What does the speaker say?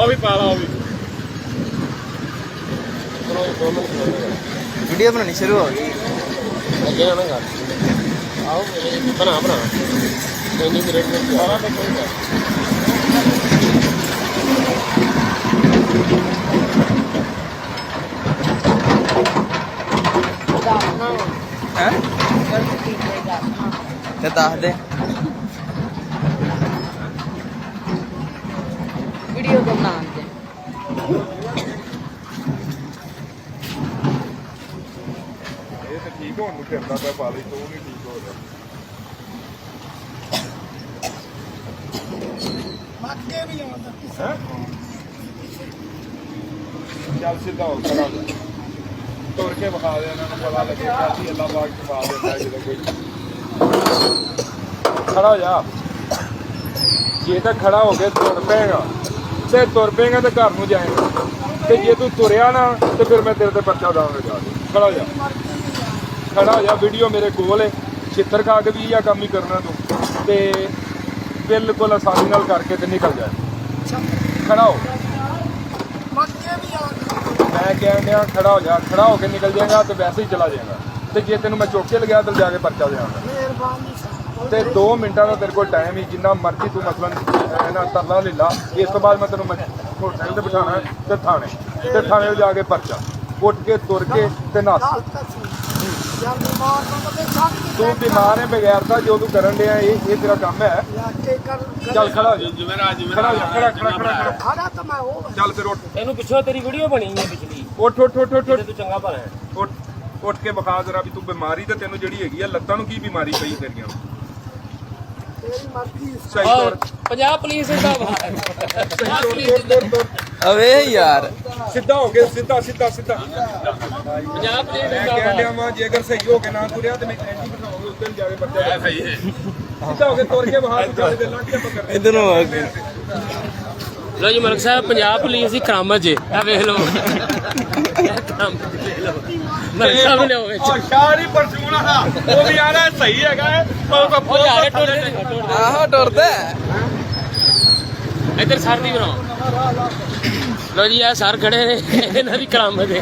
भी पा ला वीडियो बनानी शुरू हो गई। अगे ना कर आओ बना बना नहीं रेट में सारा तो कोई हैं ते दस दे वीडियो को बनाते ठीक होने फिरना पे पा ली तू नहीं ठीक हो रहा चल सीधा हो खड़ा तुर के बखा दे पता लगे अल्लाह पाक छुपा देता है जो कोई खड़ा हो जा जे तो खड़ा हो के तुर पेगा ते तुर पेगा तो घर में जाएगा ते जे तू तुरया ना तो फिर मैं तेरे ते पर्चा दांगा जाके खड़ा हो जा खड़ा हो जा वीडियो मेरे कोल है छित्र खा के भी यह काम ही करना तू ते बिल्कुल आसानी नाल करके ते निकल जाए खड़ा हो मैं कह दिया खड़ा हो जा खड़ा होके निकल जाएगा तो वैसे ही चला जाएगा तो जे तेन मैं चौके लग्या तो जाके पर्चा देंगा तो 2 मिनटा का तेरे को टाइम ही जिन्ना मर्जी तू मसलन ना तरला ले ला इस तो बाद मैं तेन मोटरसाइकिल से बिठाना है तो थाने जाके पर्चा उठ के तुर के ते नस तू बीमार है बगैर था जो तू करन दिया ये तेरा काम है चल खड़ा हो जा खड़ा चल फिर उठ ਇਹਨੂੰ ਪਿੱਛੋਂ ਤੇਰੀ ਵੀਡੀਓ ਬਣੀ ਹੈ ਪਿਛਲੀ उठ उठ उठ उठ उठ ਤੂੰ ਚੰਗਾ ਭਲਾ ਹੈ ਉੱਠ ਕੇ ਵਿਖਾ ਜ਼ਰਾ ਵੀ ਤੂੰ ਬਿਮਾਰੀ ਤੇ ਤੈਨੂੰ ਜਿਹੜੀ ਹੈਗੀ ਆ ਲੱਤਾਂ ਨੂੰ ਕੀ ਬਿਮਾਰੀ ਪਈ ਤੇਰੀਆਂ ਸਹੀ ਤੌਰ ਪੰਜਾਬ ਪੁਲਿਸ ਦਾ अबे यार ਸਿੱਧਾ ਹੋ ਕੇ ਸਿੱਧਾ ਪੰਜਾਬ ਪੁਲਿਸ ਮੈਂ ਕਹਿ ਲਿਆ ਮਾਂ ਜੇ ਅਗਰ ਸਹੀ ਹੋ ਕੇ ਨਾ ਤੁਰਿਆ ਤੇ ਮੈਂ ਐਂਟੀ ਬਿਠਾਉਂਗਾ ਉੱਤੇ ਜਾ ਕੇ ਬੱਚਾ ਸਹੀ ਹੈ ਸਿੱਧਾ ਹੋ ਕੇ ਤੁਰ ਕੇ ਵਿਖਾ ਤੂੰ ਚੱਲ ਗੱਲਾਂ ਕੀ ਆਪਾਂ ਕਰਦੇ इधर ਲੋ ਜੀ ਮਲਕ ਸਾਹਿਬ ਪੰਜਾਬ ਪੁਲਿਸ ਦੀ ਕਰਾਮਤ ਜੇ ਆ ਵੇਖ ਲਓ ਕਰਾਮਤ ਵੇਖ ਲਓ ਮਲਕ ਸਾਹਿਬ ਨੇ ਹੋਵੇ ਸ਼ਾਹਰੀ ਪਰਚੂਨ ਆ ਉਹ ਵੀ ਆ ਰਿਹਾ ਸਹੀ ਹੈਗਾ ਉਹ ਜਾ ਰਹੇ ਟੁੱਟਦੇ आहो टुरदा ਇੱਧਰ ਸਰ ਦੀ ਬਣਾਓ ਲੋ ਜੀ ਆ ਸਰ ਖੜੇ ਨੇ ਇਹਨਾਂ ਦੀ ਕਰਾਮਤ ਹੈ